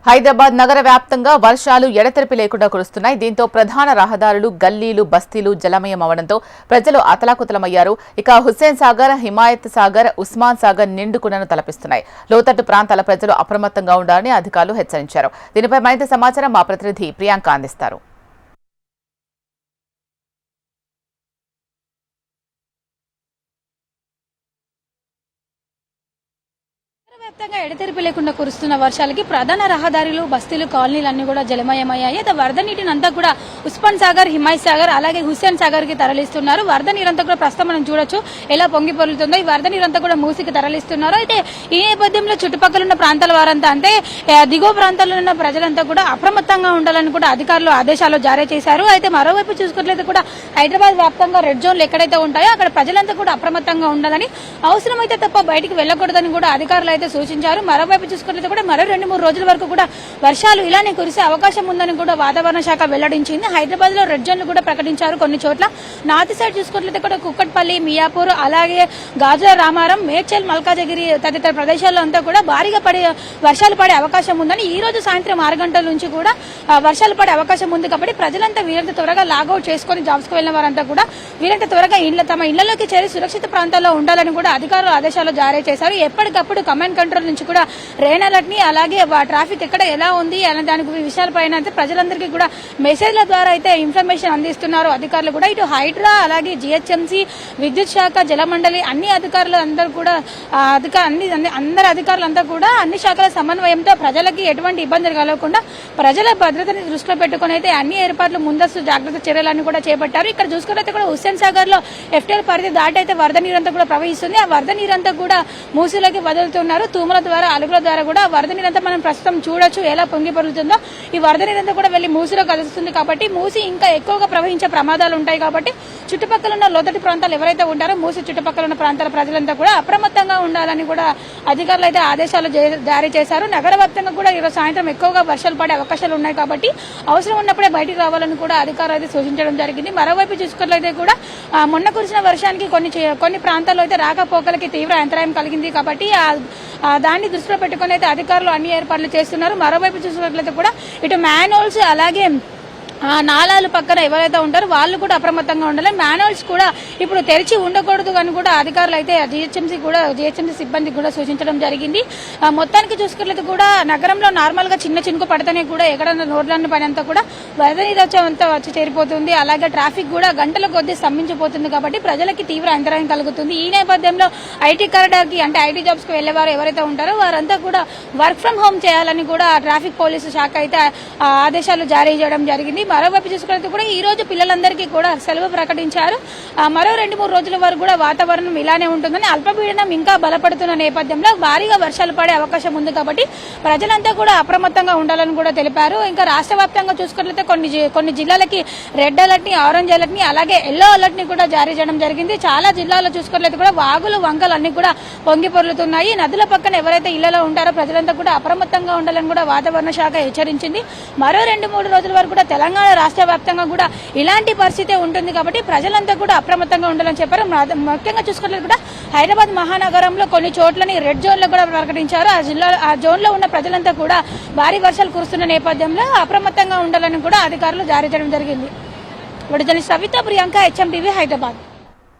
హైదరాబాద్ నగర వ్యాప్తంగా వర్షాలు ఎడతెరిపి లేకుండా కురుస్తున్నాయి. దీంతో ప్రధాన రహదారులు, గల్లీలు, బస్తీలు జలమయం అవడంతో ప్రజలు అతలాకుతలమయ్యారు. ఇక హుస్సేన్ సాగర్, హిమాయత్ సాగర్, ఉస్మాన్ సాగర్ నిండుకుండను తలపిస్తున్నాయి. లోతట్టు ప్రాంతాల ప్రజలు అప్రమత్తంగా ఉండాలని అధికారులు హెచ్చరించారు. దీనిపై మరింత సమాచారం మా ప్రతినిధి ప్రియాంక అందిస్తారు. వ్యాప్తంగా ఎడతెరిపి లేకుండా కురుస్తున్న వర్షాలకి ప్రధాన రహదారులు, బస్తీలు, కాలనీలన్నీ కూడా జలమయమయ్యాయి. అయితే వరద నీటిని అంతా కూడా ఉస్మాన్ సాగర్, హిమాయత్ సాగర్ అలాగే హుస్సేన్ సాగర్ కి తరలిస్తున్నారు. వరద నీరంతా కూడా ప్రస్తుతం మనం చూడొచ్చు ఎలా పొంగి పొరులుతుందో. ఈ వరద నీరంతా కూడా మూసికి తరలిస్తున్నారు. అయితే ఈ నేపథ్యంలో చుట్టుపక్కల ఉన్న ప్రాంతాల వారంతా అంటే దిగువ ప్రాంతాల్లో ఉన్న ప్రజలంతా కూడా అప్రమత్తంగా ఉండాలని కూడా అధికారులు ఆదేశాలు జారీ చేశారు. అయితే మరోవైపు చూసుకున్నట్లయితే కూడా హైదరాబాద్ వ్యాప్తంగా రెడ్ జోన్లు ఎక్కడైతే ఉంటాయో అక్కడ ప్రజలంతా కూడా అప్రమత్తంగా ఉండాలని, అవసరమైతే తప్ప బయటికి వెళ్లకూడదని కూడా అధికారులు అయితే సూచించారు. మరోవైపు చూసుకున్నట్లయితే కూడా మరో 2-3 రోజుల వరకు కూడా వర్షాలు ఇలానే కురిసే అవకాశం ఉందని కూడా వాతావరణ శాఖ వెల్లడించింది. హైదరాబాద్ లో రెడ్ జోన్లు కూడా ప్రకటించారు కొన్ని చోట్ల. నార్త్ సైడ్ చూసుకున్నట్లయితే కూడా కుక్కట్పల్లి, మియాపూర్ అలాగే గాజుల రామారం, మేడ్చల్, మల్కాజగిరి తదితర ప్రదేశాల్లో అంతా కూడా భారీగా వర్షాలు పడే అవకాశం ఉందని ఈ రోజు సాయంత్రం 6 గంటల నుంచి కూడా వర్షాలు పడే అవకాశం ఉంది. కాబట్టి ప్రజలంతా వీరంత త్వరగా లాగౌట్ చేసుకుని జాబ్స్ కు వెళ్లిన వారంతా కూడా వీరంత త్వరగా తమ ఇళ్లలోకి చేరి సురక్షిత ప్రాంతాల్లో ఉండాలని కూడా అధికారులు ఆదేశాలు జారీ చేశారు. ఎప్పటికప్పుడు కమాండ్ కంట్రోల్ నుంచి కూడా రెయిన్ అలర్ట్ ని అలాగే ట్రాఫిక్ ఎక్కడ ఎలా ఉంది అనే దాని విషయాలపైన అయితే ప్రజలందరికీ కూడా మెసేజ్ల ద్వారా అయితే ఇన్ఫర్మేషన్ అందిస్తున్నారు అధికారులు కూడా. ఇటు హైడ్రా అలాగే జిహెచ్ఎంసీ, విద్యుత్ శాఖ, జలమండలి అన్ని అధికారులు అందరూ కూడా అందరు అధికారులంతా కూడా అన్ని శాఖల సమన్వయంతో ప్రజలకి ఎటువంటి ఇబ్బందులు కలగకుండా ప్రజల భద్రతని దృష్టిలో పెట్టుకుని అయితే అన్ని ఏర్పాట్లు ముందస్తు జాగ్రత్త చర్యలన్నీ కూడా చేపట్టారు. ఇక్కడ చూసుకున్నట్లయితే కూడా హుస్సేన్ సాగర్ లో ఎఫ్టీఎల్ పరిధి దాటి అయితే వరద నీరంతా కూడా ప్రవహిస్తుంది. ఆ వరద నీరంతా కూడా మూసిలోకి వదులుతున్నారు. తూముల ద్వారా, అలుగుల ద్వారా కూడా వరద నీరంతా మనం ప్రస్తుతం చూడొచ్చు ఎలా పొంగి పొరులుతుందో. ఈ వరద నీరంతా కూడా వెళ్లి మూసిలో కలుస్తుంది కాబట్టి మూసి ఇంకా ఎక్కువగా ప్రవహించే ప్రమాదాలు ఉంటాయి. కాబట్టి చుట్టుపక్కల ఉన్న లోతటి ప్రాంతాలు ఎవరైతే ఉంటారో మూసి చుట్టుపక్కల ఉన్న ప్రాంతాల ప్రజలంతా కూడా అప్రమత్తంగా ఉండాలని కూడా అధికారులు అయితే ఆదేశాలు జారీ చేశారు. నగర వ్యాప్తంగా కూడా ఈరోజు సాయంత్రం ఎక్కువగా వర్షాలు పడే అవకాశాలు ఉన్నాయి కాబట్టి అవసరం ఉన్నప్పుడే బయటికి రావాలని కూడా అధికారులు అయితే సూచించడం జరిగింది. మరోవైపు చూసుకున్నట్లయితే కూడా మొన్న కురిసిన వర్షానికి కొన్ని ప్రాంతాల్లో అయితే రాకపోకలకి తీవ్ర అంతరాయం కలిగింది. కాబట్టి దాన్ని దృష్టిలో పెట్టుకుని అయితే అధికారులు అన్ని ఏర్పాట్లు చేస్తున్నారు. మరోవైపు చూసినట్లయితే కూడా ఇటు మ్యాన్హోల్స్ అలాగే నాలాలు పక్కన ఎవరైతే ఉంటారో వాళ్ళు కూడా అప్రమత్తంగా ఉండాలి. మ్యాన్హోల్స్ కూడా ఇప్పుడు తెరిచి ఉండకూడదు అని కూడా అధికారులు అయితే జిహెచ్ఎంసీ సిబ్బందికి కూడా సూచించడం జరిగింది. మొత్తానికి చూసుకున్నట్లయితే కూడా నగరంలో నార్మల్ గా చిన్న చినుకు పడితేనే కూడా ఎక్కడన్నా రోడ్లన్నీ పని అంతా కూడా వరద నీరు వచ్చి చేరిపోతుంది. అలాగే ట్రాఫిక్ కూడా గంటల కొద్దీ స్తంభించిపోతుంది. కాబట్టి ప్రజలకి తీవ్ర అంతరాయం కలుగుతుంది. ఈ నేపథ్యంలో ఐటీ కారిడార్ కి అంటే ఐటీ జాబ్స్ కి వెళ్లేవారు ఎవరైతే ఉంటారో వారంతా కూడా వర్క్ ఫ్రం హోమ్ చేయాలని కూడా ట్రాఫిక్ పోలీసు శాఖ అయితే ఆదేశాలు జారీ చేయడం జరిగింది. మరోవైపు చూసుకున్నట్టు కూడా ఈ రోజు పిల్లలందరికీ కూడా సెలవు ప్రకటించారు. మరో 2-3 రోజుల వరకు కూడా వాతావరణం ఇలానే ఉంటుందని, అల్పపీడనం ఇంకా బలపడుతున్న నేపథ్యంలో భారీగా వర్షాలు పడే అవకాశం ఉంది. కాబట్టి ప్రజలంతా కూడా అప్రమత్తంగా ఉండాలని కూడా తెలిపారు. ఇంకా రాష్ట్ర వ్యాప్తంగా చూసుకున్నట్లయితే కొన్ని జిల్లాలకి రెడ్ అలర్ట్ ని, ఆరెంజ్ అలర్ట్ ని అలాగే ఎల్లో అలర్ట్ ని కూడా జారీ చేయడం జరిగింది. చాలా జిల్లాల్లో చూసుకున్నట్లయితే కూడా వాగులు, వంకలు అన్ని కూడా పొంగి పొర్లుతున్నాయి. నదుల పక్కన ఎవరైతే ఇళ్లలో ఉంటారో ప్రజలంతా కూడా అప్రమత్తంగా ఉండాలని కూడా వాతావరణ శాఖ హెచ్చరించింది. మరో 2-3 రోజుల వరకు కూడా తెలంగాణ రాష్ట్ర వ్యాప్తంగా కూడా ఇలాంటి పరిస్థితి ఉంటుంది. కాబట్టి ప్రజలంతా కూడా అప్రమత్తంగా ఉండాలని చెప్పారు. ముఖ్యంగా చూసుకున్నట్లయితే కూడా హైదరాబాద్ మహానగరంలో కొన్ని చోట్లని రెడ్ జోన్ లో కూడా ప్రకటించారు. ఆ జోన్ లో ఉన్న ప్రజలంతా కూడా భారీ వర్షాలు కురుస్తున్న నేపథ్యంలో అప్రమత్తంగా ఉండాలని కూడా అధికారులు జారీ చేయడం జరిగింది. Journalist Savita, Priyanka, HM TV, Hyderabad.